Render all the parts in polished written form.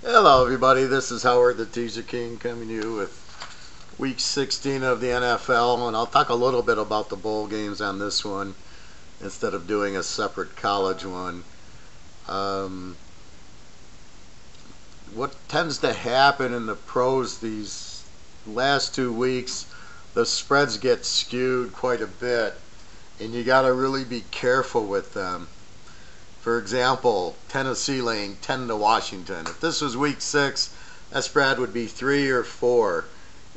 Hello everybody, this is Howard the Teaserking coming to you with week 16 of the NFL, and I'll talk a little bit about the bowl games on this one instead of doing a separate college one. What tends to happen in the pros these last 2 weeks, the spreads get skewed quite a bit, and you got to really be careful with them. For example, Tennessee laying 10 to Washington. If this was week 6, that spread would be 3 or 4.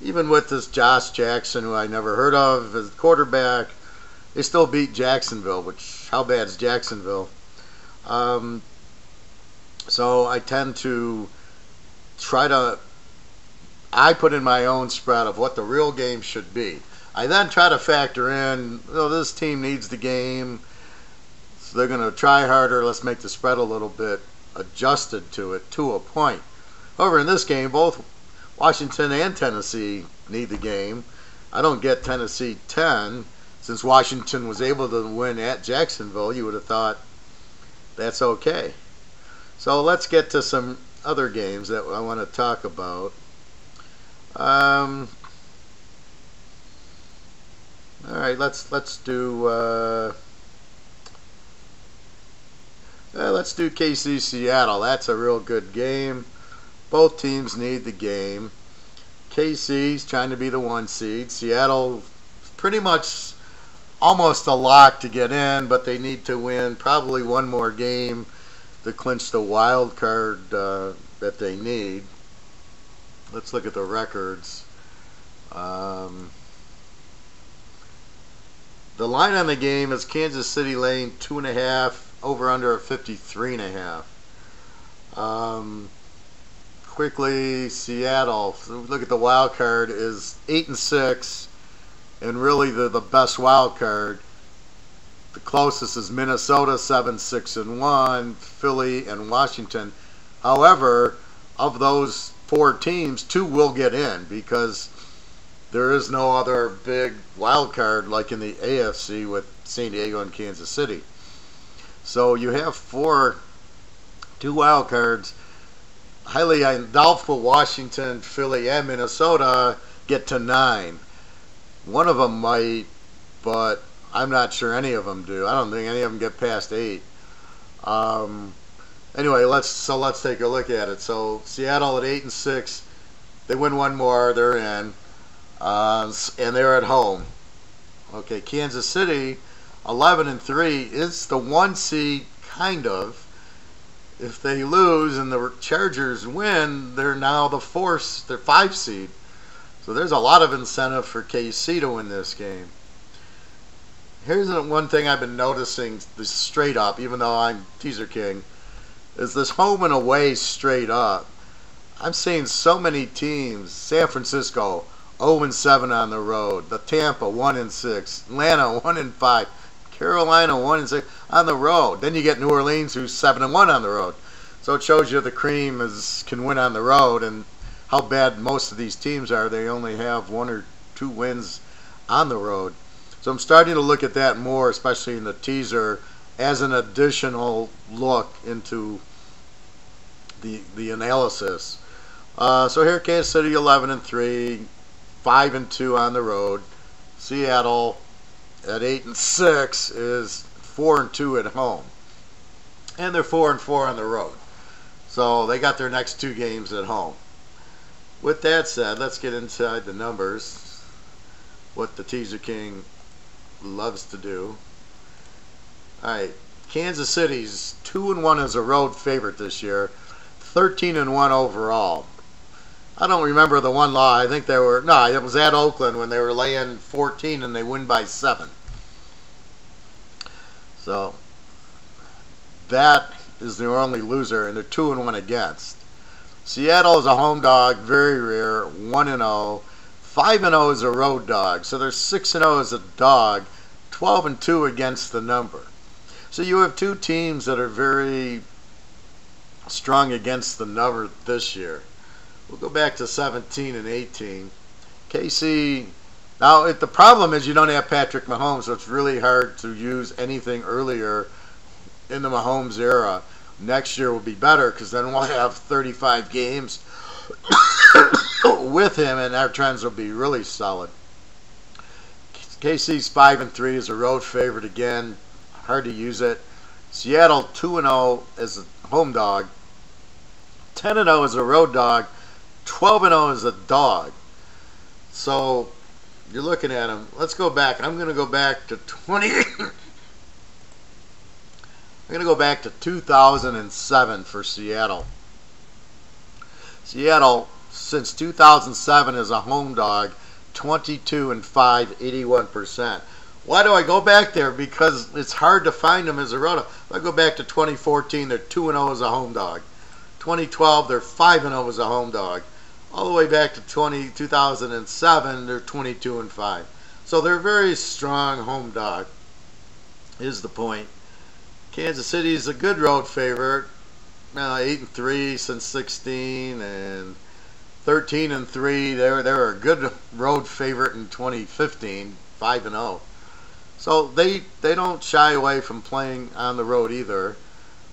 Even with this Josh Jackson, who I never heard of as quarterback, they still beat Jacksonville, which, how bad is Jacksonville? So I tend to I put in my own spread of what the real game should be. I then try to factor in, this team needs the game, so they're going to try harder. Let's make the spread a little bit adjusted to it to a point. However, in this game, both Washington and Tennessee need the game. I don't get Tennessee 10. Since Washington was able to win at Jacksonville, you would have thought that's okay. So let's get to some other games that I want to talk about. All right, let's do KC Seattle. That's a real good game. Both teams need the game. KC's trying to be the 1 seed. Seattle pretty much almost a lock to get in, but they need to win probably one more game to clinch the wild card that they need. Let's look at the records. The line on the game is Kansas City laying 2.5, over under a 53.5. Quickly, Seattle, look at the wild card, is 8-6, and really the best wild card. The closest is Minnesota, 7-6-1, Philly, and Washington. However, of those 4 teams, 2 will get in because there is no other big wild card like in the AFC with San Diego and Kansas City. So you have 2 wild cards. Highly doubtful Washington, Philly, and Minnesota get to 9. One of them might, but I'm not sure any of them do. I don't think any of them get past 8. Anyway, let's take a look at it. So Seattle at 8-6, they win one more, they're in, and they're at home. Okay, Kansas City 11-3 is the 1 seed, kind of. If they lose and the Chargers win, they're now they're 5 seed. So there's a lot of incentive for KC to win this game. Here's one thing I've been noticing straight up, even though I'm Teaser King, is this home and away straight up. I'm seeing so many teams. San Francisco 0-7 on the road. The Tampa 1-6. Atlanta 1-5. Carolina 1-6 on the road. Then you get New Orleans, who's 7-1 on the road. So it shows you the cream can win on the road, and how bad most of these teams are. They only have 1 or 2 wins on the road. So I'm starting to look at that more, especially in the teaser, as an additional look into the analysis. So here, Kansas City 11-3, 5-2 on the road. Seattle at 8-6 is 4-2 at home, and they're 4-4 on the road. So they got their next 2 games at home. With that said, let's get inside the numbers. What the Teaser King loves to do. All right, Kansas City's 2-1 as a road favorite this year, 13-1 overall. I don't remember the one law. I think it was at Oakland when they were laying 14 and they win by 7. So that is their only loser, and they're 2-1 against. Seattle is a home dog, very rare, 1-0. 5-0 is a road dog, so they're 6-0 as a dog, 12-2 against the number. So you have 2 teams that are very strong against the number this year. We'll go back to 17 and 18. KC, now the problem is you don't have Patrick Mahomes, so it's really hard to use anything earlier in the Mahomes era. Next year will be better because then we'll have 35 games with him, and our trends will be really solid. KC's 5-3 is a road favorite again. Hard to use it. Seattle 2-0 as a home dog. 10-0 as a road dog. 12-0 as a dog. So you're looking at them. Let's go back. I'm going to go back to 2007 for Seattle. Seattle, since 2007, is a home dog, 22-5, 81%. Why do I go back there? Because it's hard to find them as a road dog. If I go back to 2014, they're 2-0 as a home dog. 2012, they're 5-0 as a home dog. All the way back to 2007, they're 22-5. So they're a very strong home dog, is the point. Kansas City is a good road favorite. 8-3 since 16 and 13-3. They were a good road favorite in 2015, 5-0. So they don't shy away from playing on the road either.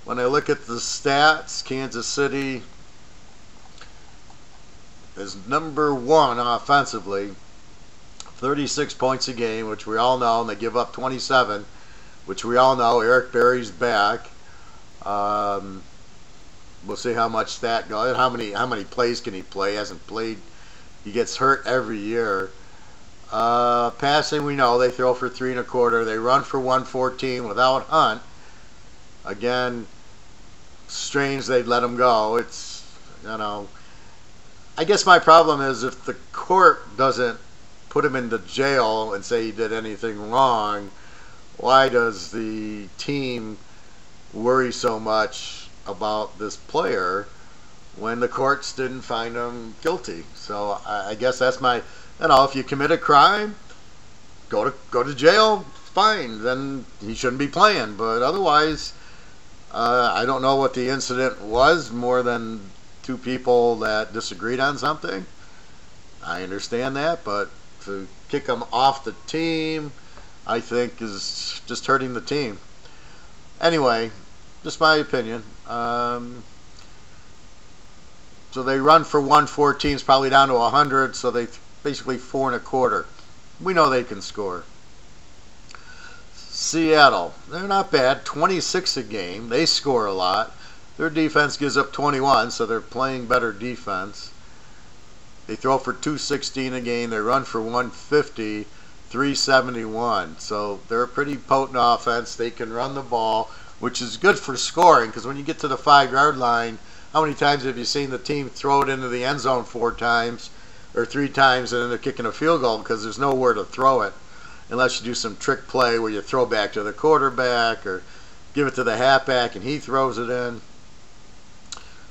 When I look at the stats, Kansas City is number one offensively, 36 points a game, which we all know, and they give up 27, which we all know. Eric Berry's back. We'll see how much that goes. How many plays can he play? He hasn't played. He gets hurt every year. Passing, we know they throw for 3 1/4. They run for 114 without Hunt. Again, strange they'd let him go. It's, I guess my problem is if the court doesn't put him into jail and say he did anything wrong, why does the team worry so much about this player when the courts didn't find him guilty? So I guess that's my, if you commit a crime, go to jail, fine, then he shouldn't be playing. But otherwise, I don't know what the incident was, more than 2 people that disagreed on something. I understand that, but to kick him off the team, I think, is just hurting the team. Anyway, just my opinion. So they run for 114, it's probably down to 100, so they basically 4 1/4. We know they can score. Seattle, they're not bad, 26 a game. They score a lot. Their defense gives up 21, so they're playing better defense. They throw for 216 a game. They run for 150, 371. So they're a pretty potent offense. They can run the ball, which is good for scoring, because when you get to the 5-yard line, how many times have you seen the team throw it into the end zone 4 times or 3 times and then they're kicking a field goal because there's nowhere to throw it, unless you do some trick play where you throw back to the quarterback or give it to the halfback and he throws it in.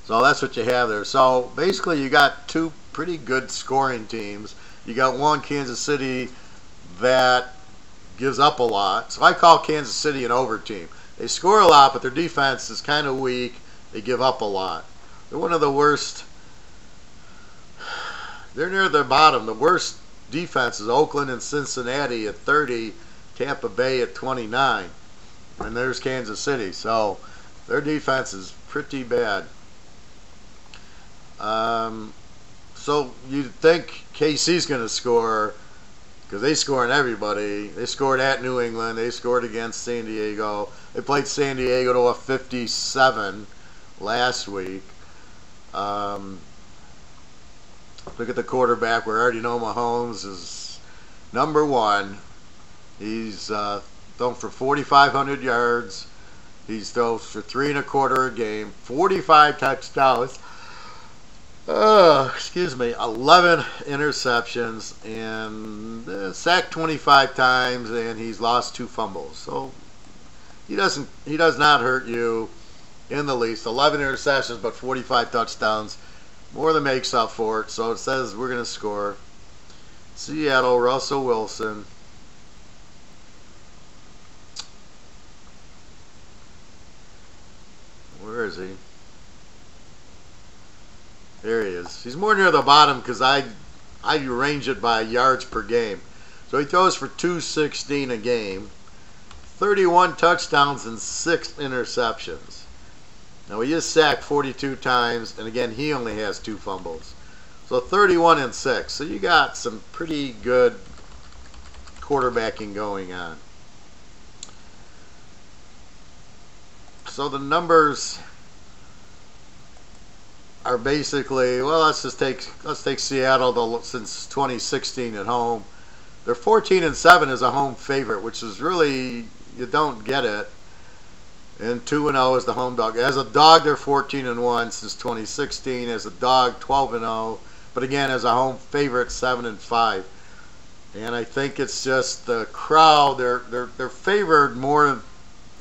So that's what you have there. So basically you got 2 pretty good scoring teams. You got one, Kansas City, that gives up a lot. So I call Kansas City an over team. They score a lot, but their defense is kind of weak. They give up a lot. They're one of the worst. They're near the bottom. The worst defense is Oakland and Cincinnati at 30, Tampa Bay at 29. And there's Kansas City. So their defense is pretty bad. So you'd think KC's going to score, because they score on everybody. They scored at New England. They scored against San Diego. They played San Diego to a 57 last week. Look at the quarterback. We already know Mahomes is number 1. He's thrown for 4,500 yards. He's thrown for 3 1/4 a game, 45 touchdowns. 11 interceptions, and sacked 25 times, and he's lost 2 fumbles. So he does not hurt you in the least. 11 interceptions, but 45 touchdowns, more than makes up for it. So it says we're going to score. Seattle, Russell Wilson. Where is he? There he is. He's more near the bottom because I arrange it by yards per game. So he throws for 216 a game, 31 touchdowns and 6 interceptions. Now he is sacked 42 times, and again, he only has 2 fumbles. So 31-6. So you got some pretty good quarterbacking going on. So the numbers are basically, well, let's take Seattle since 2016 at home. They're 14-7 as a home favorite, which is really, you don't get it. And 2-0 is the home dog. As a dog, they're 14-1 since 2016. As a dog, 12-0. But again, as a home favorite, 7-5. And I think it's just the crowd. They're favored more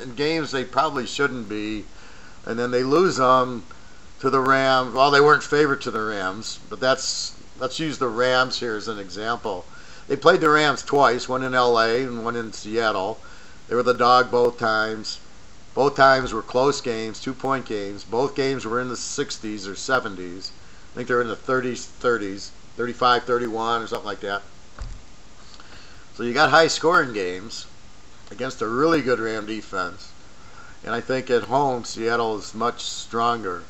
in games they probably shouldn't be, and then they lose them to the Rams. Well, they weren't favored to the Rams, but let's use the Rams here as an example. They played the Rams twice, one in L.A. and one in Seattle. They were the dog both times. Both times were close games, 2-point games. Both games were in the 60s or 70s. I think they're in the 30s, 35-31 or something like that. So you got high-scoring games against a really good Ram defense. And I think at home, Seattle is much stronger.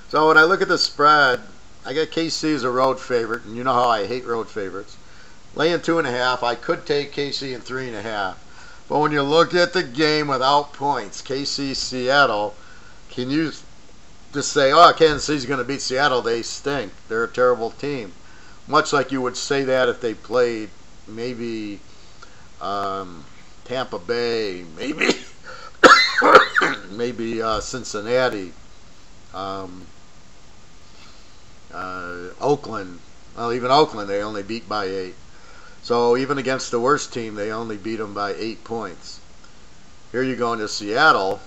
So when I look at the spread, I got KC as a road favorite, and you know how I hate road favorites. Laying 2.5, I could take KC in 3.5. But when you look at the game without points, KC, Seattle, can you just say, oh, Kansas City's going to beat Seattle? They stink. They're a terrible team. Much like you would say that if they played maybe Tampa Bay, maybe maybe Cincinnati, Oakland. Well, even Oakland, they only beat by 8. So even against the worst team, they only beat them by 8 points. Here you go into Seattle,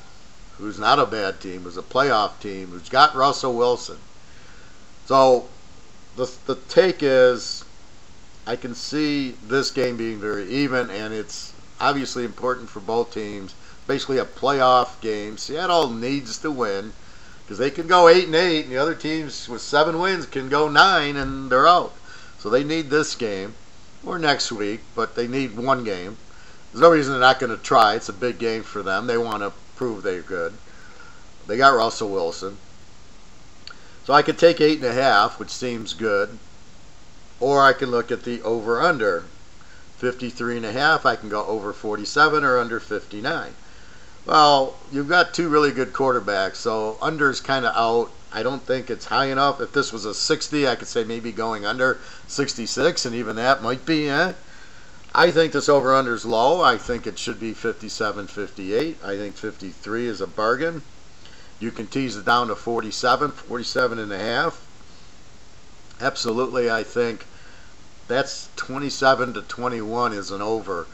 who's not a bad team, who's a playoff team, who's got Russell Wilson. So the take is, I can see this game being very even, and it's obviously important for both teams. Basically a playoff game. Seattle needs to win because they can go 8-8, and the other teams with 7 wins can go 9, and they're out. So they need this game, or next week, but they need one game. There's no reason they're not going to try. It's a big game for them. They want to prove they're good. They got Russell Wilson. So I could take 8.5, which seems good. Or I can look at the over-under. 53.5, I can go over 47 or under 59. Well, you've got 2 really good quarterbacks, so under's kind of out. I don't think it's high enough. If this was a 60, I could say maybe going under 66, and even that might be, I think this over-under is low. I think it should be 57, 58. I think 53 is a bargain. You can tease it down to 47, 47.5. Absolutely, I think that's 27-21 is an over.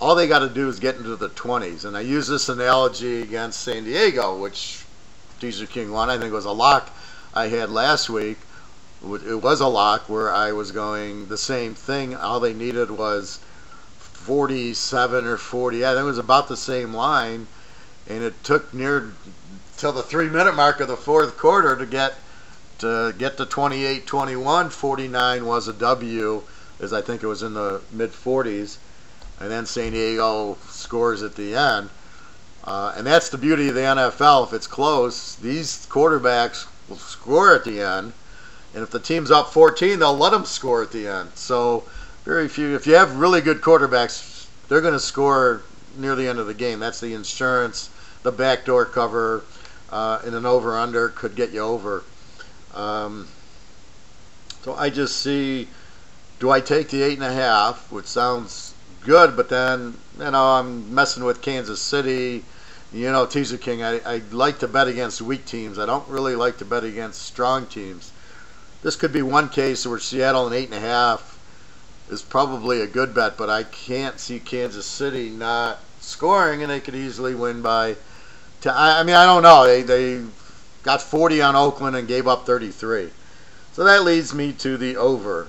All they got to do is get into the 20s. And I use this analogy against San Diego, which Teaserking won. I think it was a lock I had last week. It was a lock where I was going the same thing. All they needed was 47 or 40. I think it was about the same line. And it took till the 3-minute mark of the fourth quarter to get to 28-21. 49 was a W, as I think it was in the mid-40s. And then San Diego scores at the end. And that's the beauty of the NFL. If it's close, these quarterbacks will score at the end. And if the team's up 14, they'll let them score at the end. So very few. If you have really good quarterbacks, they're going to score near the end of the game. That's the insurance. The backdoor cover in an over-under could get you over. So I just see, do I take the 8.5, which sounds good, but then, I'm messing with Kansas City. Teaserking, I like to bet against weak teams. I don't really like to bet against strong teams. This could be one case where Seattle and 8.5 is probably a good bet, but I can't see Kansas City not scoring, and they could easily win by. I don't know. They got 40 on Oakland and gave up 33. So that leads me to the over.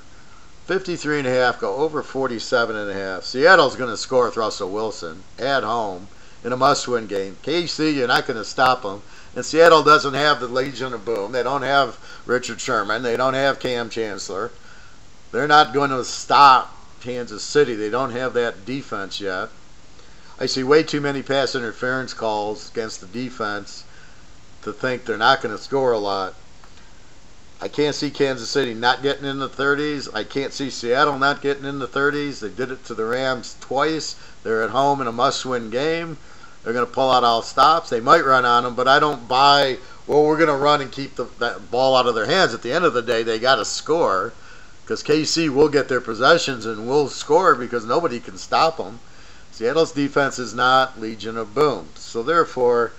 53.5, go over 47.5. Seattle's going to score with Russell Wilson at home in a must-win game. KC, you're not going to stop them. And Seattle doesn't have the Legion of Boom. They don't have Richard Sherman. They don't have Cam Chancellor. They're not going to stop Kansas City. They don't have that defense yet. I see way too many pass interference calls against the defense to think they're not going to score a lot. I can't see Kansas City not getting in the 30s. I can't see Seattle not getting in the 30s. They did it to the Rams twice. They're at home in a must-win game. They're going to pull out all stops. They might run on them, but I don't buy, well, we're going to run and keep that ball out of their hands. At the end of the day, they got to score because KC will get their possessions and will score because nobody can stop them. Seattle's defense is not Legion of Boom. So therefore,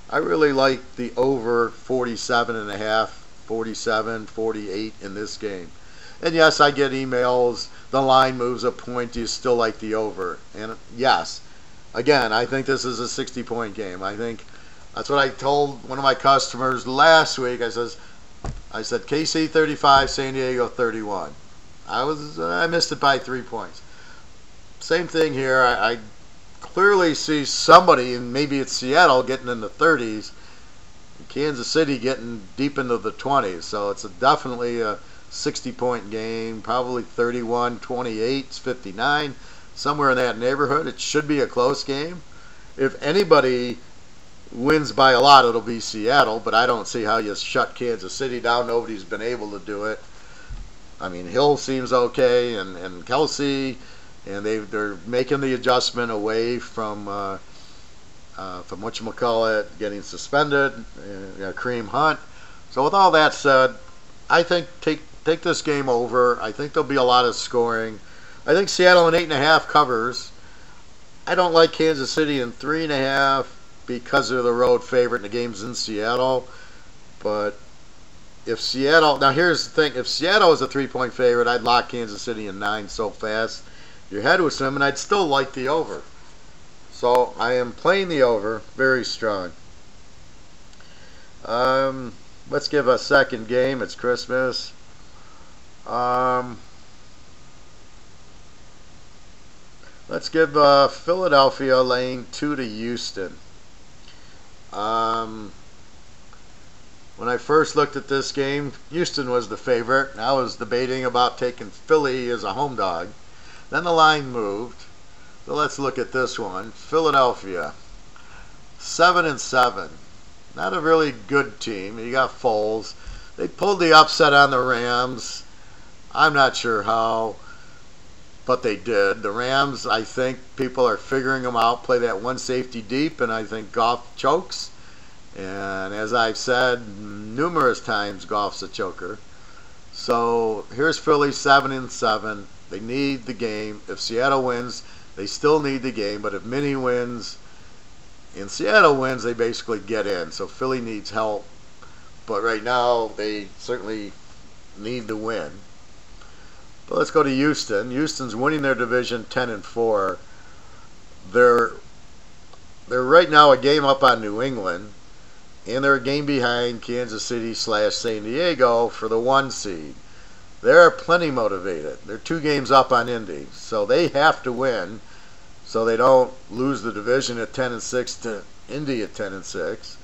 I really like the over 47.5, 47, 48 in this game. And yes, I get emails, the line moves a point, do you still like the over? And yes, again, I think this is a 60-point game. I think that's what I told one of my customers last week. I said KC 35, San Diego 31. I missed it by 3 points. Same thing here. I clearly see somebody, and maybe it's Seattle, getting in the 30s, and Kansas City getting deep into the 20s. So it's definitely a 60-point game, probably 31-28, 59, somewhere in that neighborhood. It should be a close game. If anybody wins by a lot, it'll be Seattle, but I don't see how you shut Kansas City down. Nobody's been able to do it. I mean, Hill seems okay, and Kelsey, and they're making the adjustment away from whatchamacallit, getting suspended, Kareem Hunt. So with all that said, I think take this game over. I think there'll be a lot of scoring. I think Seattle in 8.5 covers. I don't like Kansas City in 3.5 because they're the road favorite and the game's in Seattle. But if Seattle, now here's the thing, if Seattle is a 3-point favorite, I'd lock Kansas City in 9 so fast. Your head would swim, and I'd still like the over. So I am playing the over very strong. Let's give a second game. It's Christmas. Let's give Philadelphia laying 2 to Houston. When I first looked at this game, Houston was the favorite. And I was debating about taking Philly as a home dog. Then the line moved. So let's look at this one. Philadelphia, 7-7. Not a really good team. You got Foles. They pulled the upset on the Rams. I'm not sure how, but they did. The Rams, I think people are figuring them out. Play that one safety deep, and I think Goff chokes. And as I've said numerous times, Goff's a choker. So here's Philly 7-7. They need the game. If Seattle wins, they still need the game. But if Minnie wins and Seattle wins, they basically get in. So Philly needs help. But right now, they certainly need to win. But let's go to Houston. Houston's winning their division 10-4. They're right now a game up on New England. And they're a game behind Kansas City / San Diego for the 1 seed. They're plenty motivated. They're 2 games up on Indy. So they have to win so they don't lose the division at 10-6 to Indy at 10-6.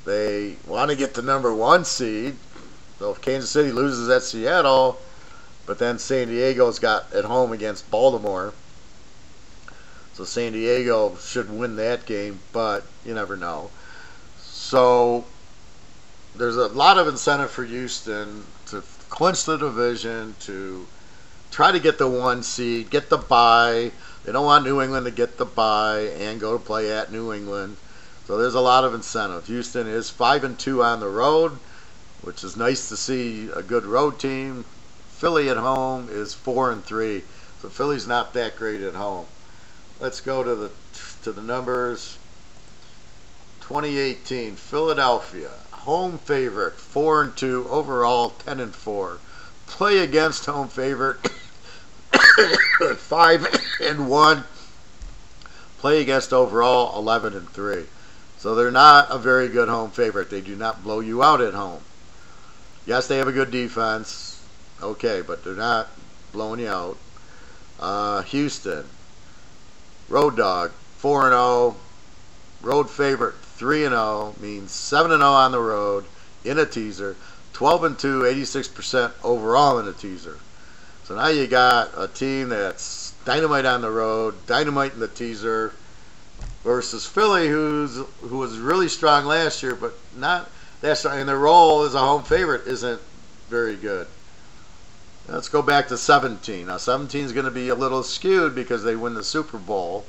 They want to get the number 1 seed. So if Kansas City loses at Seattle, but then San Diego's got at home against Baltimore. So San Diego should win that game, but you never know. So there's a lot of incentive for Houston to clinch the division, to try to get the 1 seed, get the bye. They don't want New England to get the bye and go to play at New England. So there's a lot of incentive. Houston is 5-2 on the road, which is nice to see a good road team. Philly at home is 4-3. So Philly's not that great at home. Let's go to the numbers. 2018, Philadelphia, home favorite, 4-2, overall 10-4. Play against home favorite, 5-1. Play against overall 11-3. So they're not a very good home favorite. They do not blow you out at home. Yes, they have a good defense. Okay, but they're not blowing you out. Houston, road dog, 4-0. Road favorite, 3-0, means 7-0 on the road in a teaser. 12-2, 86% overall in a teaser. So now you got a team that's dynamite on the road, dynamite in the teaser. versus Philly, who was really strong last year, but not that strong. And their role as a home favorite isn't very good. Let's go back to 17. Now 17 is going to be a little skewed because they win the Super Bowl.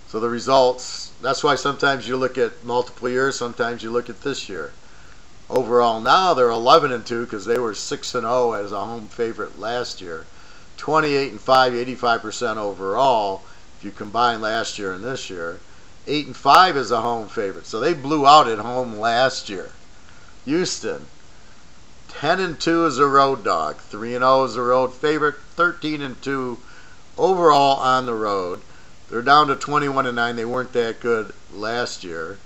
So the results, that's why sometimes you look at multiple years, sometimes you look at this year. Overall now they're 11-2 because they were 6-0 as a home favorite last year. 28-5, 85% overall if you combine last year and this year. 8-5 is a home favorite. So they blew out at home last year. Houston, 10-2 is a road dog. 3-0 is a road favorite. 13-2 overall on the road. They're down to 21-9. They weren't that good last year.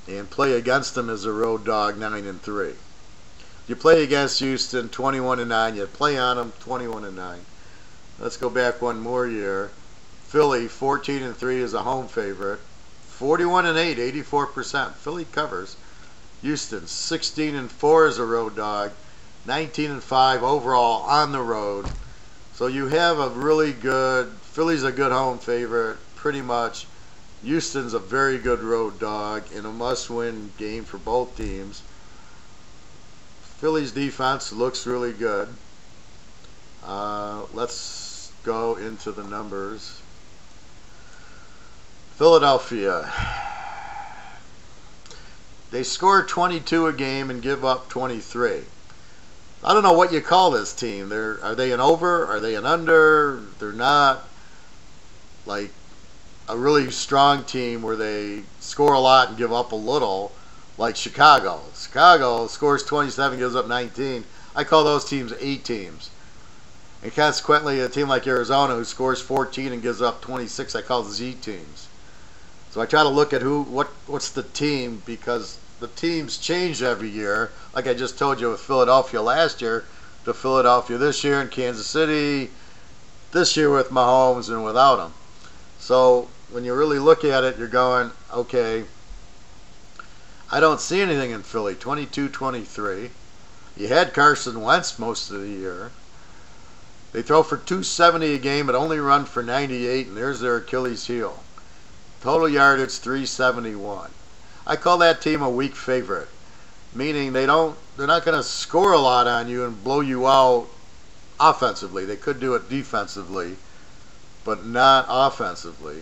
And play against them as a road dog, 9-3. You play against Houston, 21-9. You play on them, 21-9. Let's go back one more year. Philly, 14-3 is a home favorite. 41-8, 84%. Philly covers. Houston, 16-4 is a road dog. 19-5 overall on the road. So you have a really good, Philly's a good home favorite, pretty much. Houston's a very good road dog in a must-win game for both teams. Philly's defense looks really good. Let's go into the numbers. Philadelphia. They score 22 a game and give up 23. I don't know what you call this team. Are they an over? Are they an under? They're not like a really strong team where they score a lot and give up a little, like Chicago. Chicago scores 27, gives up 19. I call those teams A teams. And consequently, a team like Arizona who scores 14 and gives up 26, I call Z teams. So I try to look at what's the team, because the teams change every year. Like I just told you with Philadelphia last year to Philadelphia this year, and Kansas City this year with Mahomes and without him. So when you really look at it, you're going, okay, I don't see anything in Philly. 22-23. You had Carson Wentz most of the year. They throw for 270 a game but only run for 98, and there's their Achilles heel. Total yardage 371. I call that team a weak favorite, meaning they're not going to score a lot on you and blow you out offensively. They could do it defensively, but not offensively.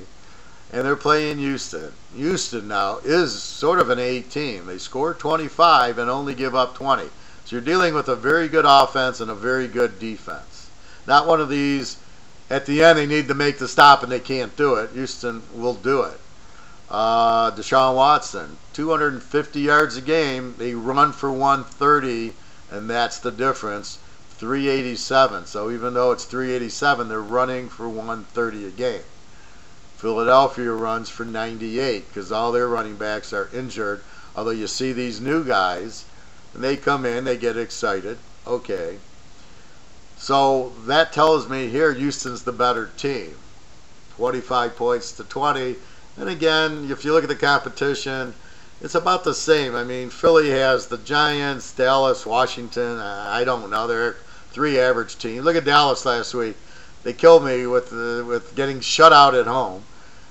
And they're playing Houston. Houston now is sort of an A team. They score 25 and only give up 20. So you're dealing with a very good offense and a very good defense. Not one of these, at the end they need to make the stop and they can't do it. Houston will do it. Deshaun Watson, 250 yards a game. They run for 130, and that's the difference. 387. So even though it's 387, they're running for 130 a game. Philadelphia runs for 98 because all their running backs are injured. Although you see these new guys, and they come in, they get excited. Okay. So that tells me here Houston's the better team. 25 points to 20. And again, if you look at the competition, it's about the same. I mean, Philly has the Giants, Dallas, Washington. I don't know. They're three average teams. Look at Dallas last week. They killed me with getting shut out at home.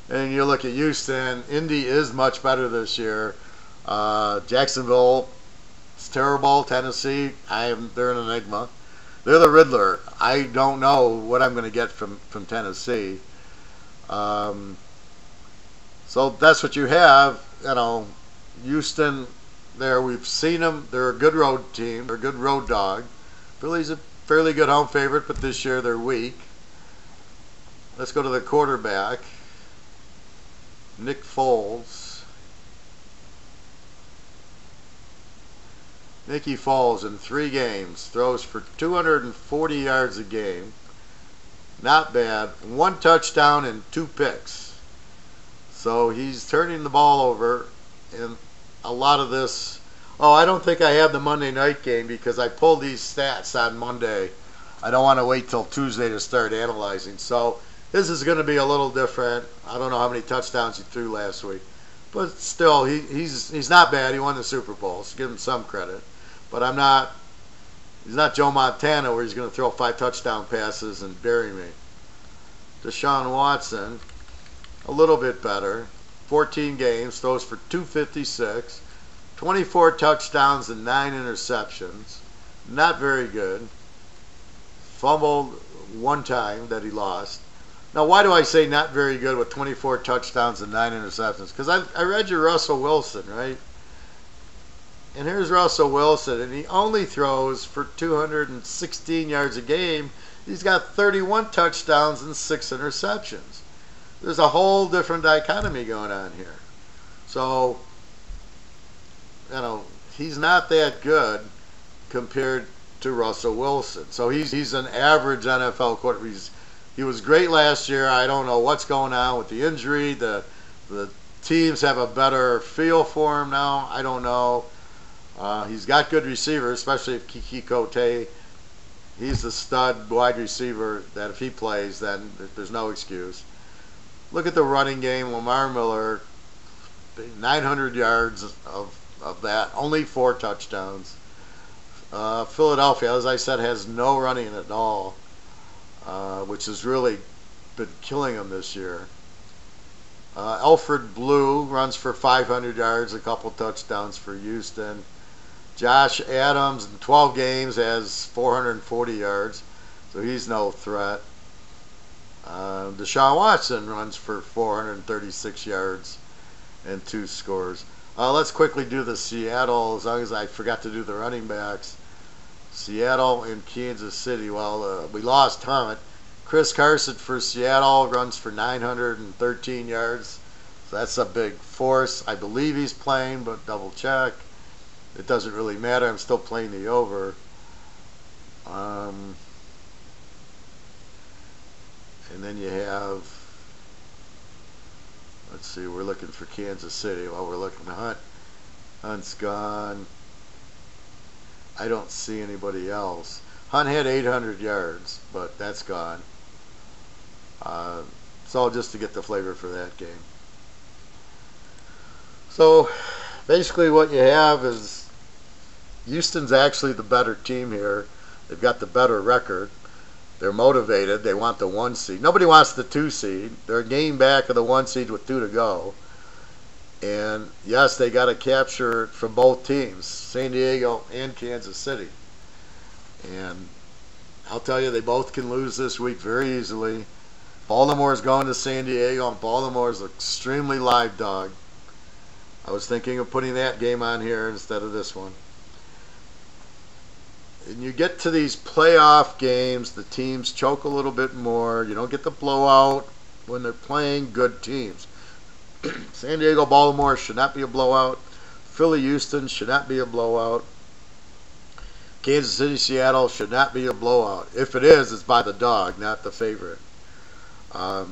And you look at Houston. Indy is much better this year. Jacksonville, it's terrible. Tennessee, they're an enigma. They're the Riddler. I don't know what I'm going to get from Tennessee. So that's what you have. You know, Houston, there we've seen them. They're a good road team. They're a good road dog. Philly's a fairly good home favorite, but this year they're weak. Let's go to the quarterback. Nick Foles. Nicky Foles in 3 games throws for 240 yards a game. Not bad. 1 touchdown and 2 picks. So he's turning the ball over, and a lot of this. Oh, I don't think I have the Monday night game because I pulled these stats on Monday. I don't want to wait till Tuesday to start analyzing. So this is going to be a little different. I don't know how many touchdowns he threw last week, but still, he's not bad. He won the Super Bowl, so give him some credit. But he's not Joe Montana where he's going to throw 5 touchdown passes and bury me. Deshaun Watson, a little bit better. 14 games, throws for 256, 24 touchdowns and 9 interceptions. Not very good. Fumbled one time that he lost. Now, why do I say not very good with 24 touchdowns and 9 interceptions? Because I read your Russell Wilson, right? And here's Russell Wilson, and he only throws for 216 yards a game. He's got 31 touchdowns and 6 interceptions. There's a whole different dichotomy going on here. So, he's not that good compared to Russell Wilson. So he's an average NFL quarterback. He was great last year. I don't know what's going on with the injury. The teams have a better feel for him now. I don't know. He's got good receivers, especially if Kiki Kote. He's the stud wide receiver that if he plays, then there's no excuse. Look at the running game. Lamar Miller, 900 yards of that, only 4 touchdowns. Philadelphia, as I said, has no running at all, which has really been killing them this year. Alfred Blue runs for 500 yards, a couple touchdowns for Houston. Josh Adams in 12 games has 440 yards, so he's no threat. Deshaun Watson runs for 436 yards and 2 scores. Let's quickly do the Seattle, as long as I forgot to do the running backs. Seattle and Kansas City. Well, we lost Hunt. Chris Carson for Seattle runs for 913 yards. So that's a big force. I believe he's playing, but double check. It doesn't really matter. I'm still playing the over. And then you have, let's see, we're looking for Kansas City. Well, we're looking at Hunt. Hunt's gone. I don't see anybody else. Hunt had 800 yards, but that's gone. So just to get the flavor for that game. So basically what you have is Houston's actually the better team here. They've got the better record. They're motivated. They want the 1 seed. Nobody wants the 2 seed. They're a game back of the 1 seed with 2 to go. And yes, they got to capture it from both teams, San Diego and Kansas City. And I'll tell you, they both can lose this week very easily. Baltimore's going to San Diego, and Baltimore's an extremely live dog. I was thinking of putting that game on here instead of this one. And you get to these playoff games, the teams choke a little bit more. You don't get the blowout when they're playing good teams. San Diego, Baltimore should not be a blowout. Philly, Houston should not be a blowout. Kansas City, Seattle should not be a blowout. If it is, it's by the dog, not the favorite. So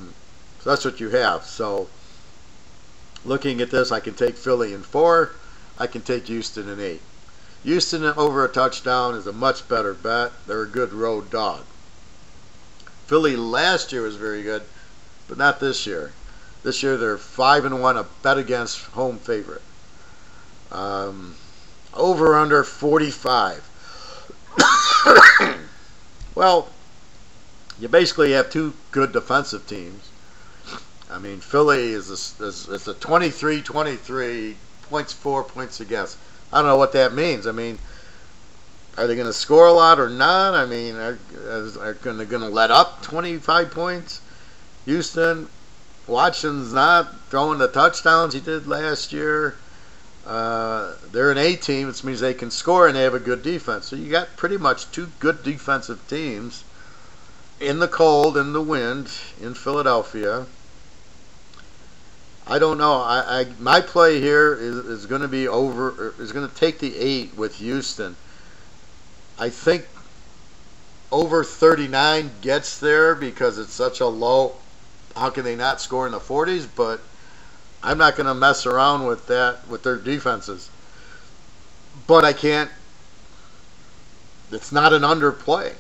that's what you have. So looking at this, I can take Philly in 4. I can take Houston in 8. Houston over a touchdown is a much better bet. They're a good road dog. Philly last year was very good, but not this year. This year they're 5-1, a bet against home favorite. Over under 45. Well, you basically have 2 good defensive teams. I mean, Philly is a 23-23 points for, points against. I don't know what that means. I mean, are they going to score a lot or not? I mean, are they going to let up 25 points? Houston, Watson's not throwing the touchdowns he did last year. They're an A team, which means they can score and they have a good defense. So you got pretty much 2 good defensive teams in the cold, in the wind, in Philadelphia. I don't know. My play here is going to be over. Is going to take the 8 with Houston. I think over 39 gets there because it's such a low. How can they not score in the 40s? But I'm not going to mess around with that with their defenses. But I can't. It's not an underplay.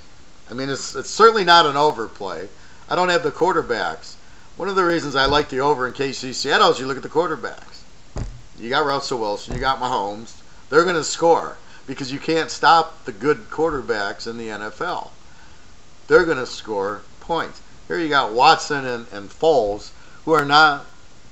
I mean, it's certainly not an overplay. I don't have the quarterbacks. One of the reasons I like the over in KC Seattle is you look at the quarterbacks. You got Russell Wilson, you got Mahomes. They're going to score because you can't stop the good quarterbacks in the NFL. They're going to score points. Here you got Watson and Foles, who are not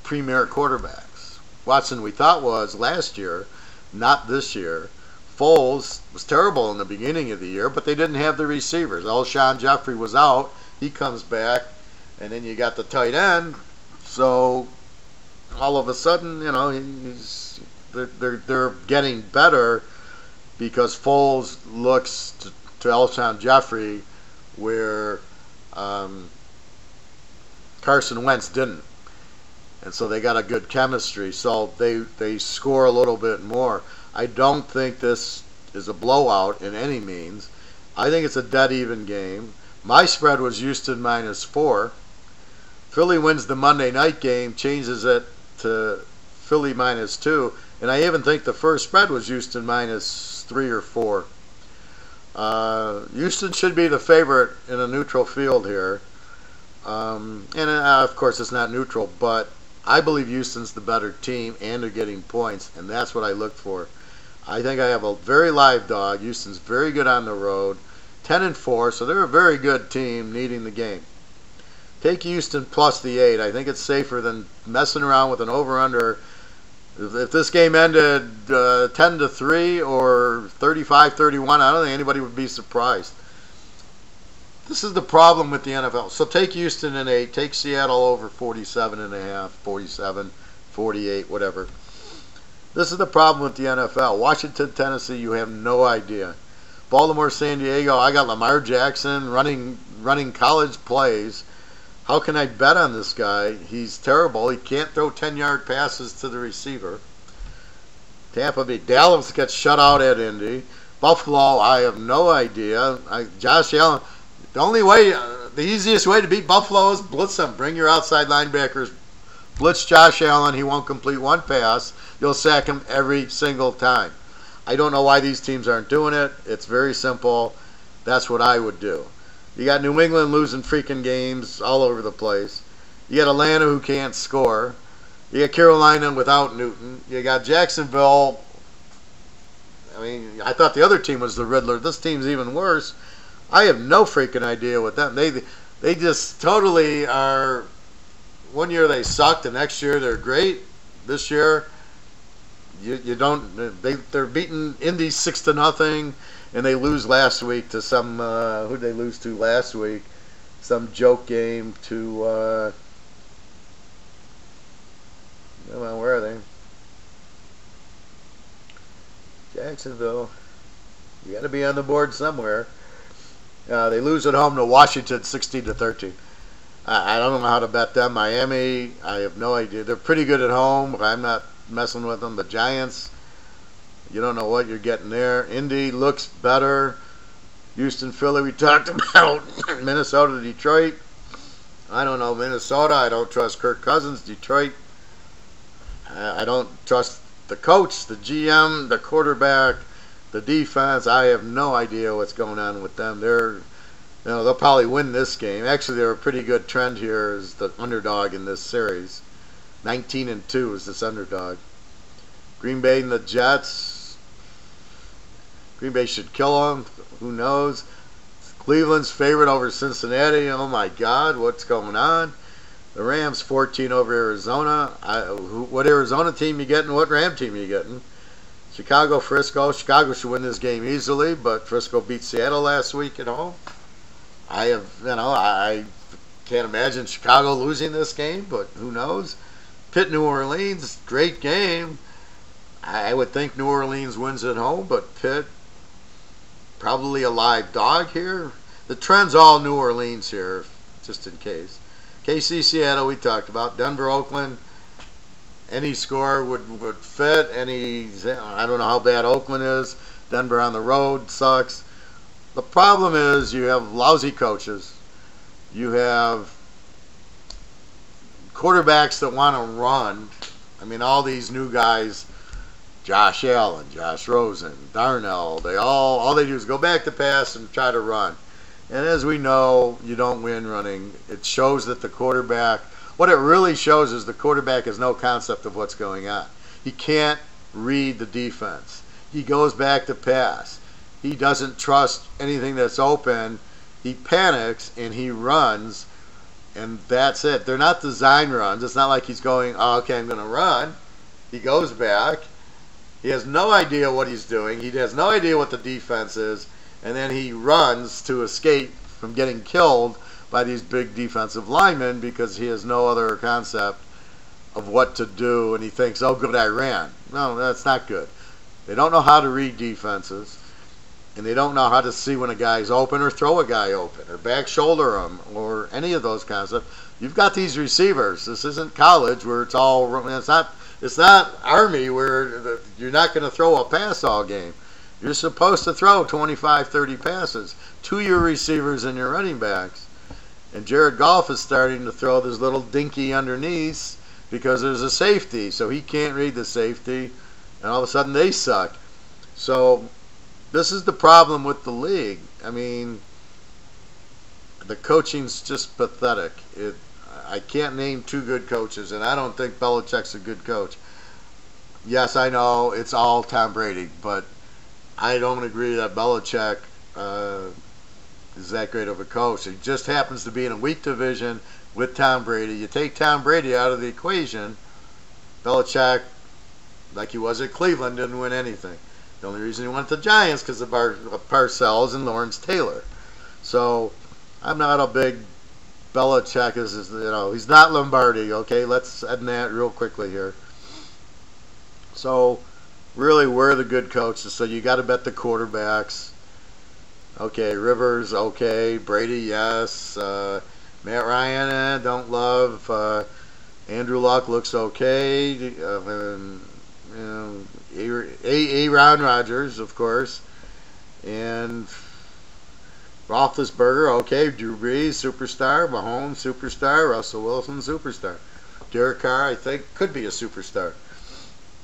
premier quarterbacks. Watson, we thought, was last year, not this year. Foles was terrible in the beginning of the year, but they didn't have the receivers. Alshon Jeffrey was out. He comes back, and then you got the tight end. So all of a sudden, you know, they're getting better because Foles looks to Alshon Jeffrey where Carson Wentz didn't. And so they got a good chemistry. So they score a little bit more. I don't think this is a blowout in any means. I think it's a dead even game. My spread was Houston -4. Philly wins the Monday night game, changes it to Philly -2. And I even think the first spread was Houston -3 or 4. Houston should be the favorite in a neutral field here. Of course, it's not neutral, but I believe Houston's the better team, and they're getting points, and that's what I look for. I think I have a very live dog. Houston's very good on the road, 10-4, so they're a very good team needing the game. Take Houston plus the 8. I think it's safer than messing around with an over-under. If this game ended 10-3 or 35-31, I don't think anybody would be surprised. This is the problem with the NFL. So take Houston in 8. Take Seattle over 47.5, 47, 48, whatever. This is the problem with the NFL. Washington, Tennessee, you have no idea. Baltimore, San Diego, I got Lamar Jackson running college plays. How can I bet on this guy? He's terrible. He can't throw 10-yard passes to the receiver. Tampa Bay, Dallas gets shut out at Indy. Buffalo, I have no idea. Josh Allen, the easiest way to beat Buffalo is blitz them. Bring your outside linebackers. Blitz Josh Allen. He won't complete one pass. You'll sack him every single time. I don't know why these teams aren't doing it. It's very simple. That's what I would do. You got New England losing freaking games all over the place. You got Atlanta who can't score. You got Carolina without Newton. You got Jacksonville. I mean, I thought the other team was the Riddler. This team's even worse. I have no freaking idea what them. They just totally are. One year they sucked, the next year they're great. This year, you don't. They're beating Indy 6-0, and they lose last week to some. Who did they lose to last week? Some joke game to. Well, where are they? Jacksonville. You got to be on the board somewhere. They lose at home to Washington 16-13. I don't know how to bet them. Miami, I have no idea. They're pretty good at home, but I'm not messing with them. The Giants, you don't know what you're getting there. Indy looks better. Houston, Philly, we talked about. Minnesota, Detroit. I don't know. Minnesota, I don't trust Kirk Cousins. Detroit, I don't trust the coach, the GM, the quarterback, the defense. I have no idea what's going on with them. They'll probably win this game. Actually, they're a pretty good trend here as the underdog in this series. 19-2 is this underdog. Green Bay and the Jets. Green Bay should kill them. Who knows? Cleveland's favorite over Cincinnati. Oh my God, what's going on? The Rams 14 over Arizona. What Arizona team you getting? What Ram team you getting? Chicago, Frisco. Chicago should win this game easily, but Frisco beat Seattle last week at home. I can't imagine Chicago losing this game, but who knows? Pitt, New Orleans, great game. I would think New Orleans wins at home, but Pitt, probably a live dog here. The trend's all New Orleans here, just in case. KC, Seattle, we talked about. Denver, Oakland, any score would fit. I don't know how bad Oakland is. Denver on the road sucks. The problem is you have lousy coaches. You have quarterbacks that want to run. I mean, all these new guys, Josh Allen, Josh Rosen, Darnell, all they do is go back to pass and try to run. And as we know, you don't win running. It shows that the quarterback, what it really shows is the quarterback has no concept of what's going on. He can't read the defense. He goes back to pass. He doesn't trust anything that's open. He panics and he runs. And that's it. They're not design runs. It's not like he's going, oh, okay, I'm going to run. He goes back. He has no idea what he's doing. He has no idea what the defense is. And then he runs to escape from getting killed by these big defensive linemen because he has no other concept of what to do. And he thinks, oh, good, I ran. No, that's not good. They don't know how to read defenses. And they don't know how to see when a guy's open or throw a guy open or back shoulder him or any of those concepts. You've got these receivers. This isn't college where it's all, it's not Army where you're not going to throw a pass all game. You're supposed to throw 25, 30 passes to your receivers and your running backs. And Jared Goff is starting to throw this little dinky underneath because there's a safety. So he can't read the safety. And all of a sudden they suck. So this is the problem with the league. I mean, the coaching's just pathetic. I can't name two good coaches, and I don't think Belichick's a good coach. Yes, I know it's all Tom Brady, but I don't agree that Belichick is that great of a coach. He just happens to be in a weak division with Tom Brady. You take Tom Brady out of the equation, Belichick, like he was at Cleveland, didn't win anything. The only reason he went to the Giants because of Parcells and Lawrence Taylor. So I'm not a big Belichick. He's not Lombardi. Okay, let's end that real quickly here. So really, we're the good coaches. So you got to bet the quarterbacks. Okay, Rivers, okay, Brady, yes. Matt Ryan, don't love. Andrew Luck looks okay. Aaron Rodgers, of course, and Roethlisberger, okay, Drew Brees, superstar, Mahomes, superstar, Russell Wilson, superstar, Derek Carr, I think, could be a superstar,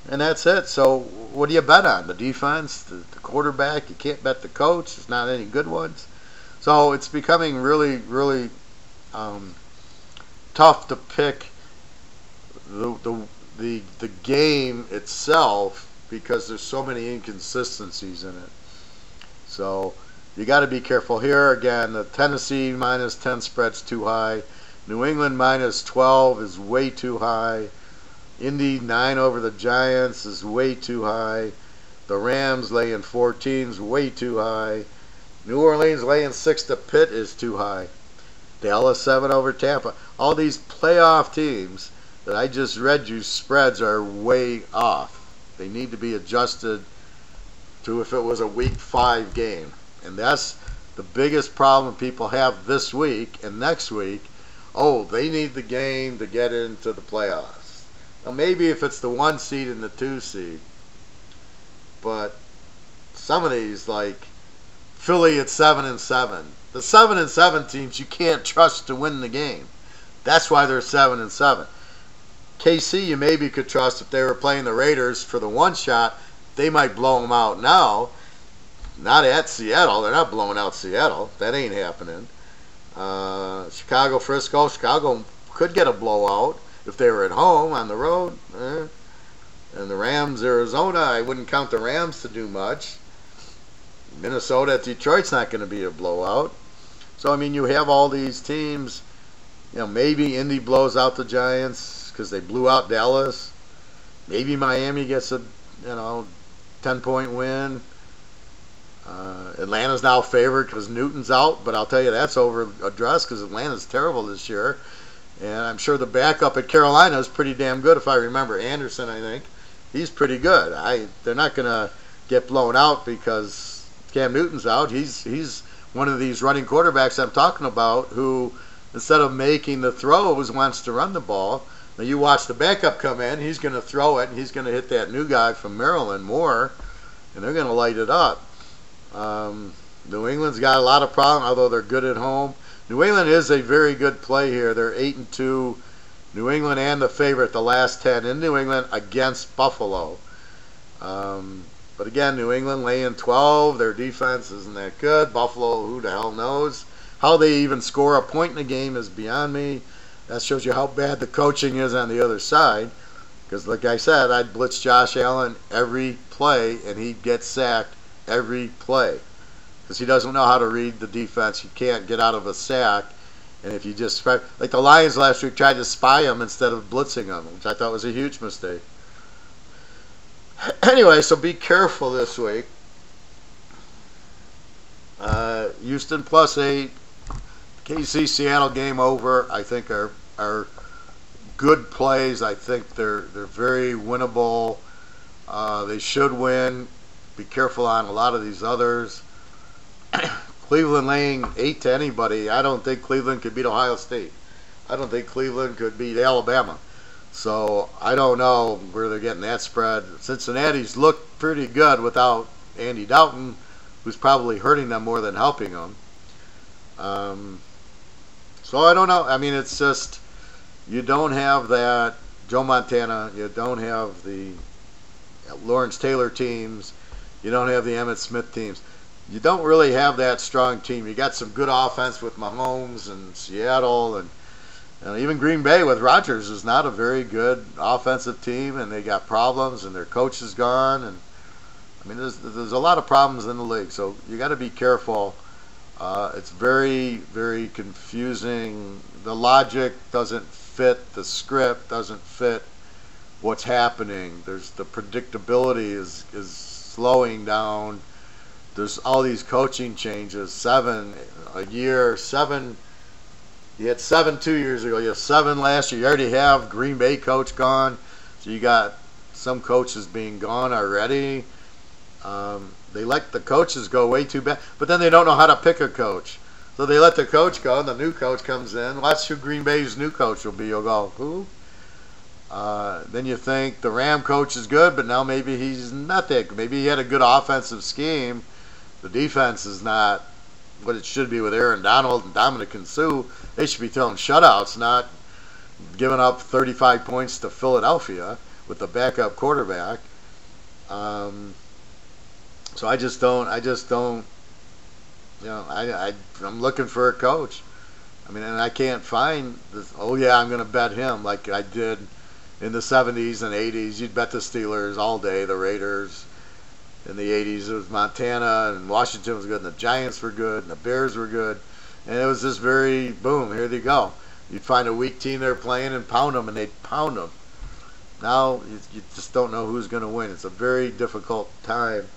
and that's it. So what do you bet on? The defense, the quarterback? You can't bet the coach. There's not any good ones. So it's becoming really, really tough to pick the game itself because there's so many inconsistencies in it. So you got to be careful here. Again, the Tennessee minus 10 spread's too high. New England minus 12 is way too high. Indy 9 over the Giants is way too high. The Rams laying 14 is way too high. New Orleans laying 6 to Pitt is too high. Dallas 7 over Tampa. All these playoff teams that I just read you spreads are way off. They need to be adjusted to if it was a week 5 game. And that's the biggest problem people have this week and next week. Oh, they need the game to get into the playoffs. Now maybe if it's the 1 seed and the 2 seed. But some of these, like Philly at 7-7. The 7-7 teams you can't trust to win the game. That's why they're 7-7. KC you maybe could trust if they were playing the Raiders for the 1 shot. They might blow them out now. Not at Seattle. They're not blowing out Seattle. That ain't happening. Chicago, Frisco. Chicago could get a blowout if they were at home. On the road. And the Rams, Arizona, I wouldn't count the Rams to do much. Minnesota at Detroit's not going to be a blowout. So, I mean, you have all these teams. Maybe Indy blows out the Giants because they blew out Dallas. Maybe Miami gets a 10-point win. Atlanta's now favored because Newton's out, but I'll tell you that's overaddressed because Atlanta's terrible this year. And I'm sure the backup at Carolina is pretty damn good if I remember. Anderson, I think. He's pretty good. They're not going to get blown out because Cam Newton's out. He's one of these running quarterbacks I'm talking about who, instead of making the throws, wants to run the ball. Now you watch the backup come in. He's going to throw it, and he's going to hit that new guy from Maryland Moore, and they're going to light it up. New England's got a lot of problems, although they're good at home. New England is a very good play here. They're 8-2. New England and the favorite the last 10 in New England against Buffalo. But again, New England laying 12. Their defense isn't that good. Buffalo, who the hell knows? How they even score a point in a game is beyond me. That shows you how bad the coaching is on the other side. Because like I said, I'd blitz Josh Allen every play, and he'd get sacked every play. Because he doesn't know how to read the defense. He can't get out of a sack. And if you just, like the Lions last week tried to spy them instead of blitzing them, which I thought was a huge mistake. Anyway, so be careful this week. Houston +8. KC Seattle game over. I think are good plays. I think they're very winnable. They should win. Be careful on a lot of these others. Cleveland laying 8 to anybody. I don't think Cleveland could beat Ohio State. I don't think Cleveland could beat Alabama. So I don't know where they're getting that spread. Cincinnati's looked pretty good without Andy Dalton, who's probably hurting them more than helping them. So I don't know. I mean, it's just, you don't have that Joe Montana. You don't have the Lawrence Taylor teams. You don't have the Emmitt Smith teams. You don't really have that strong team. You got some good offense with Mahomes and Seattle, and even Green Bay with Rodgers is not a very good offensive team, and they got problems, and their coach is gone, and I mean, there's a lot of problems in the league, so you got to be careful. It's very, very confusing. The logic doesn't fit. The script doesn't fit what's happening. The predictability is slowing down. There's all these coaching changes. 7 a year. 7. You had 7 2 years ago. You have 7 last year. You already have Green Bay coach gone. So you got some coaches being gone already. They let the coaches go way too bad, but then they don't know how to pick a coach. So they let the coach go, and the new coach comes in. Watch who Green Bay's new coach will be. You'll go, who? Then you think the Ram coach is good, but now maybe he's not that good. Maybe he had a good offensive scheme. The defense is not what it should be with Aaron Donald and Dominic Sue. They should be throwing shutouts, not giving up 35 points to Philadelphia with the backup quarterback. So I just don't, I'm looking for a coach. I mean, and I can't find this, oh yeah, I'm going to bet him like I did in the 70s and 80s. You'd bet the Steelers all day, the Raiders. In the 80s, it was Montana, and Washington was good, and the Giants were good, and the Bears were good. And it was just very, boom, here they go. You'd find a weak team they're playing and pound them, and they'd pound them. Now, you just don't know who's going to win. It's a very difficult time.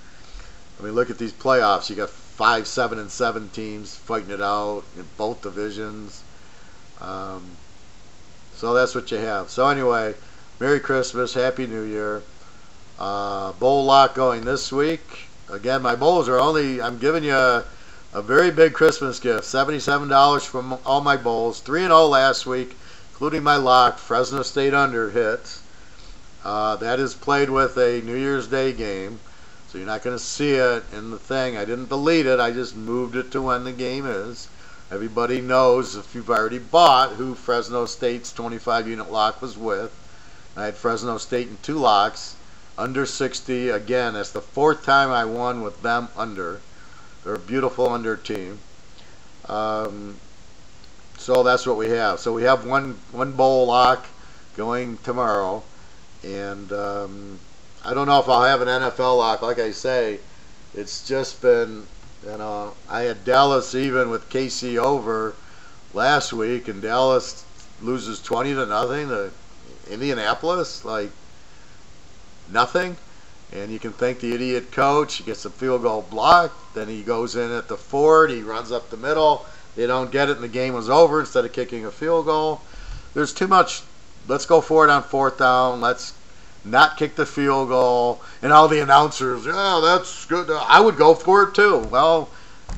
I mean, look at these playoffs. You got 5, 7, and 7 teams fighting it out in both divisions. So that's what you have. So anyway, Merry Christmas, Happy New Year. Bowl lock going this week. Again, my bowls are only, I'm giving you a very big Christmas gift. $77 from all my bowls. 3-0 last week, including my lock. Fresno State under hit. That is played with a New Year's Day game. So you're not going to see it in the thing. I didn't delete it. I just moved it to when the game is. Everybody knows, if you've already bought, who Fresno State's 25-unit lock was with. I had Fresno State in 2 locks. Under 60. Again, that's the 4th time I won with them under. They're a beautiful under team. So that's what we have. So we have one bowl lock going tomorrow. And I don't know if I'll have an NFL lock. Like I say, it's just been, I had Dallas even with KC over last week, and Dallas loses 20-0 to Indianapolis, like nothing. And you can thank the idiot coach. He gets a field goal blocked. Then he goes in at the 40. He runs up the middle. They don't get it, and the game was over instead of kicking a field goal. There's too much. Let's go for it on 4th down. Let's not kick the field goal. And all the announcers, oh, that's good. I would go for it too. Well,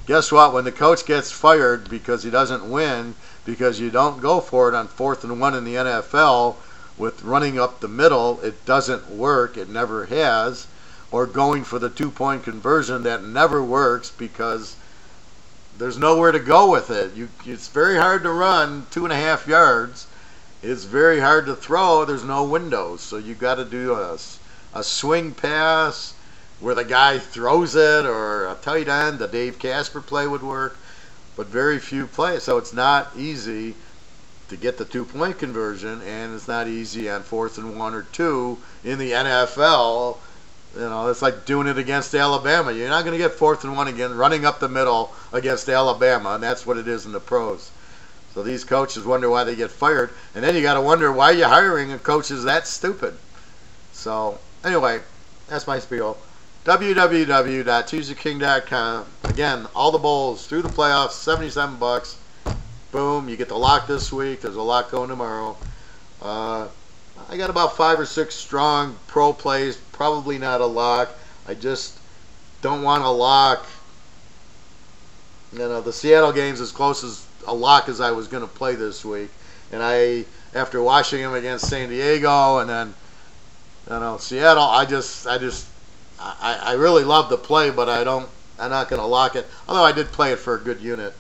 guess what? When the coach gets fired because he doesn't win, because you don't go for it on 4th and 1 in the NFL with running up the middle, it doesn't work. It never has. Or going for the 2-point conversion, that never works because there's nowhere to go with it. It's very hard to run 2.5 yards. It's very hard to throw. There's no windows. So you got to do a swing pass where the guy throws it, or a tight end. The Dave Casper play would work, but very few plays. So it's not easy to get the 2-point conversion, and it's not easy on 4th and 1 or 2 in the NFL. It's like doing it against Alabama. You're not going to get 4th and 1 again, running up the middle against Alabama, and that's what it is in the pros. So these coaches wonder why they get fired, and then you got to wonder why you're hiring a coach is that stupid. So anyway, that's my spiel. www.teaserking.com. Again, all the bowls through the playoffs, $77. Boom, you get the lock this week. There's a lock going tomorrow. I got about 5 or 6 strong pro plays. Probably not a lock. I just don't want a lock. You know, the Seattle game's as close as a lock as I was going to play this week. And after watching him against San Diego and then, Seattle, I really love the play, but I'm not going to lock it. Although I did play it for a good unit,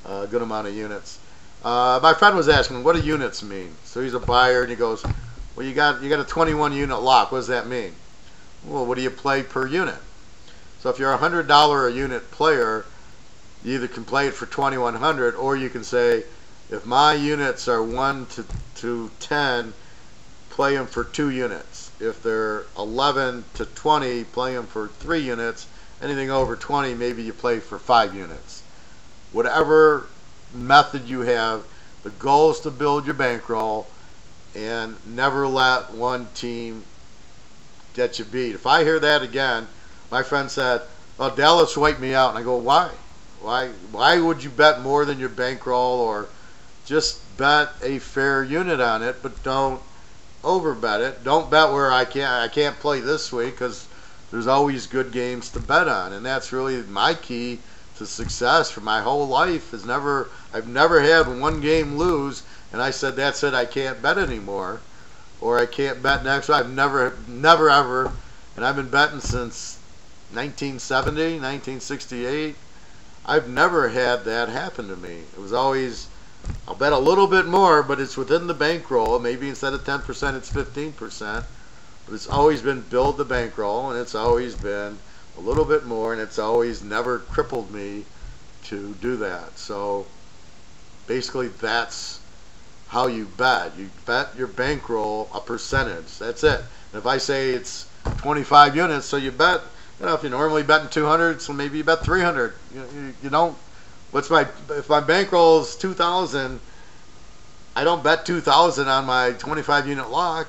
a good amount of units. My friend was asking, what do units mean? So he's a buyer, and he goes, well, you got a 21 unit lock. What does that mean? Well, what do you play per unit? So if you're a $100 a unit player, you either can play it for $2,100, or you can say, if my units are 1 to 10, play them for 2 units. If they're 11 to 20, play them for 3 units. Anything over 20, maybe you play for 5 units. Whatever method you have, the goal is to build your bankroll and never let one team get you beat. If I hear that again, my friend said, oh, Dallas wiped me out. And I go, why? Why would you bet more than your bankroll, or just bet a fair unit on it, but don't overbet it. Don't bet where I can't play this week, because there's always good games to bet on, and that's really my key to success for my whole life. I've never had one game lose and I said that's it, I can't bet anymore, or I can't bet next. I've never ever, and I've been betting since 1970, 1968. I've never had that happen to me. It was always, I'll bet a little bit more, but it's within the bankroll. Maybe instead of 10%, it's 15%. But it's always been build the bankroll, and it's always been a little bit more, and it's always never crippled me to do that. So basically that's how you bet. You bet your bankroll a percentage. That's it. And if I say it's 25 units, so you bet, if you're normally betting 200, so maybe you bet 300. You don't, if my bankroll is 2,000, I don't bet 2,000 on my 25 unit lock.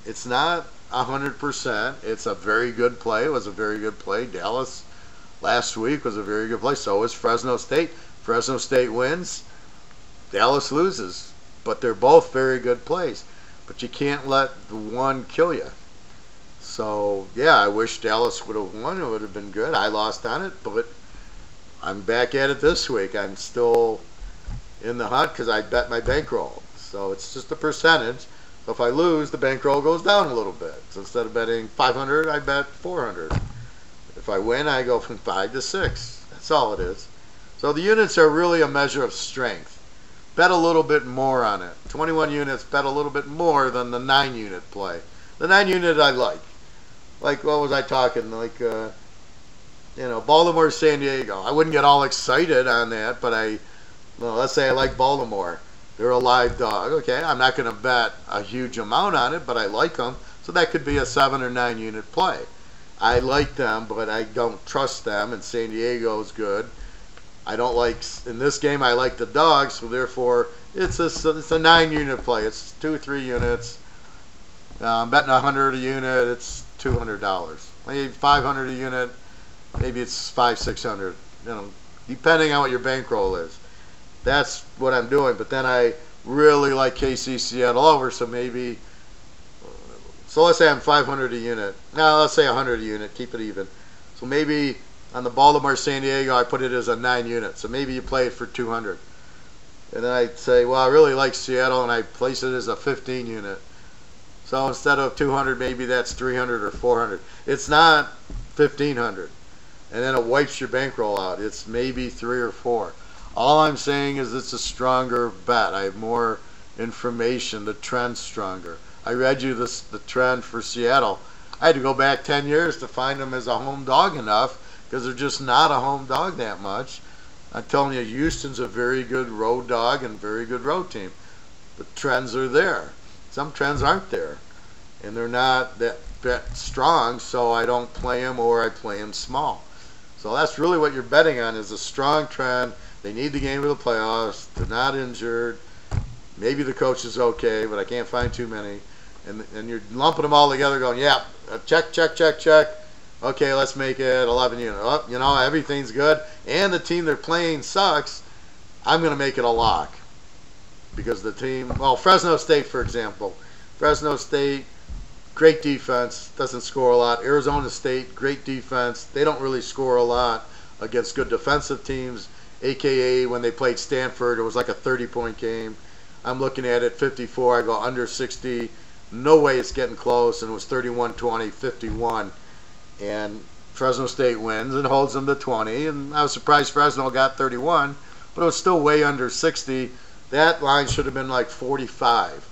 It's not 100%. It's a very good play. It was a very good play. Dallas last week was a very good play. So was Fresno State. Fresno State wins, Dallas loses. But they're both very good plays. But you can't let the one kill you. So, yeah, I wish Dallas would have won. It would have been good. I lost on it, but I'm back at it this week. I'm still in the hunt because I bet my bankroll. So it's just a percentage. So if I lose, the bankroll goes down a little bit. So instead of betting 500, I bet 400. If I win, I go from 5 to 6. That's all it is. So the units are really a measure of strength. Bet a little bit more on it. 21 units, bet a little bit more than the 9 unit play. The 9 unit I like. Like, what was I talking? Like, Baltimore, San Diego. I wouldn't get all excited on that, but let's say I like Baltimore. They're a live dog. Okay, I'm not going to bet a huge amount on it, but I like them. So that could be a 7 or 9 unit play. I like them, but I don't trust them, and San Diego's good. I don't like, in this game, I like the dogs, so therefore it's a 9 unit play. It's 2 or 3 units. I'm betting 100 a unit. It's $200. Maybe 500 a unit. Maybe it's 500, 600. Depending on what your bankroll is. That's what I'm doing. But then I really like KC Seattle over, so maybe. So let's say I'm 500 a unit. Now let's say 100 a unit. Keep it even. So maybe on the Baltimore San Diego, I put it as a 9 unit. So maybe you play it for 200. And then I say, well, I really like Seattle, and I place it as a 15 unit. So instead of 200, maybe that's 300 or 400. It's not 1,500. And then it wipes your bankroll out. It's maybe 3 or 4. All I'm saying is it's a stronger bet. I have more information. The trend's stronger. I read you the trend for Seattle. I had to go back 10 years to find them as a home dog enough, because they're just not a home dog that much. I'm telling you, Houston's a very good road dog and very good road team. The trends are there. Some trends aren't there, and they're not that strong, so I don't play them, or I play them small. So that's really what you're betting on, is a strong trend They need the game for the playoffs. They're not injured. Maybe the coach is okay, but I can't find too many. And you're lumping them all together going, yeah, check, check, check, check. Okay, let's make it 11 units. Oh, you know, everything's good. And the team they're playing sucks. I'm going to make it a lock. Because the team, well, Fresno State, for example. Fresno State, great defense, doesn't score a lot. Arizona State, great defense. They don't really score a lot against good defensive teams. AKA when they played Stanford, it was like a 30-point game. I'm looking at it, 54. I go under 60. No way it's getting close. And it was 31-20, 51. And Fresno State wins and holds them to 20. And I was surprised Fresno got 31. But it was still way under 60. That line should have been like 45.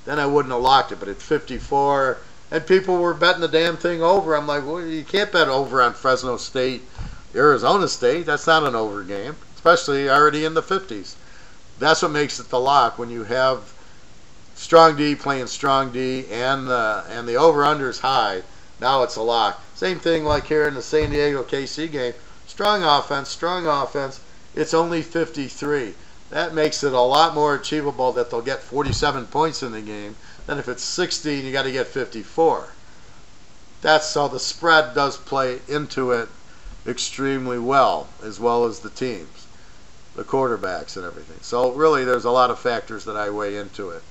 Then I wouldn't have locked it. But at 54, and people were betting the damn thing over. I'm like, well, you can't bet over on Fresno State, Arizona State. That's not an over game, especially already in the 50s. That's what makes it the lock when you have strong D playing strong D and the over-under is high. Now it's a lock. Same thing like here in the San Diego KC game. Strong offense. It's only 53. That makes it a lot more achievable that they'll get 47 points in the game than if it's 60 and you got to get 54. That's how the spread does play into it extremely well as the teams, the quarterbacks and everything. So really there's a lot of factors that I weigh into it.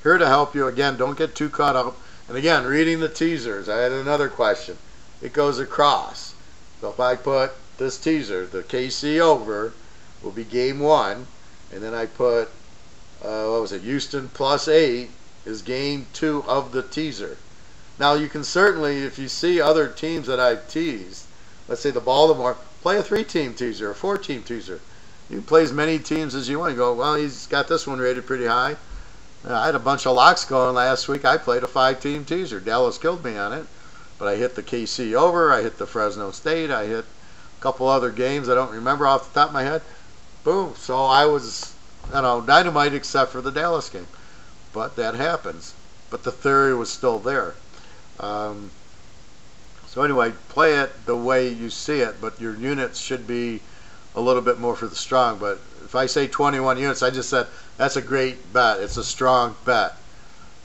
Here to help you, again, don't get too caught up. And again, reading the teasers, I had another question. It goes across. So if I put this teaser, the KC over, will be game 1, and then I put, what was it, Houston plus 8 is game 2 of the teaser. Now you can certainly, if you see other teams that I've teased, let's say the Baltimore, play a 3-team teaser, a 4-team teaser. You can play as many teams as you want. You go, well, he's got this one rated pretty high. I had a bunch of locks going last week. I played a 5-team teaser. Dallas killed me on it. But I hit the KC over. I hit the Fresno State. I hit a couple other games I don't remember off the top of my head. Boom. So I was, dynamite except for the Dallas game. But that happens. But the theory was still there. So anyway, play it the way you see it. But your units should be a little bit more for the strong. But if I say 21 units, I just said that's a great bet. It's a strong bet.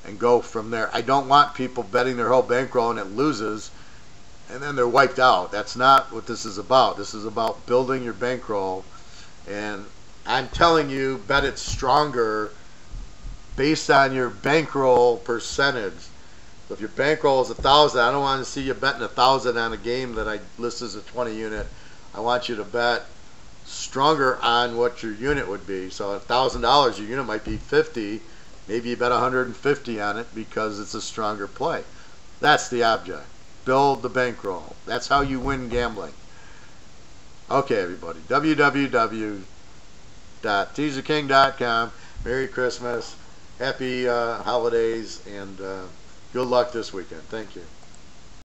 And go from there. I don't want people betting their whole bankroll and it loses and then they're wiped out. That's not what this is about. This is about building your bankroll. And I'm telling you, bet it stronger based on your bankroll percentage. So if your bankroll is 1,000, I don't want to see you betting 1,000 on a game that I list as a 20 unit. I want you to bet stronger on what your unit would be. So $1,000, your unit might be 50. Maybe you bet 150 on it because it's a stronger play. That's the object. Build the bankroll. That's how you win gambling. Okay, everybody. www.teaserking.com. Merry Christmas. Happy holidays. And good luck this weekend. Thank you.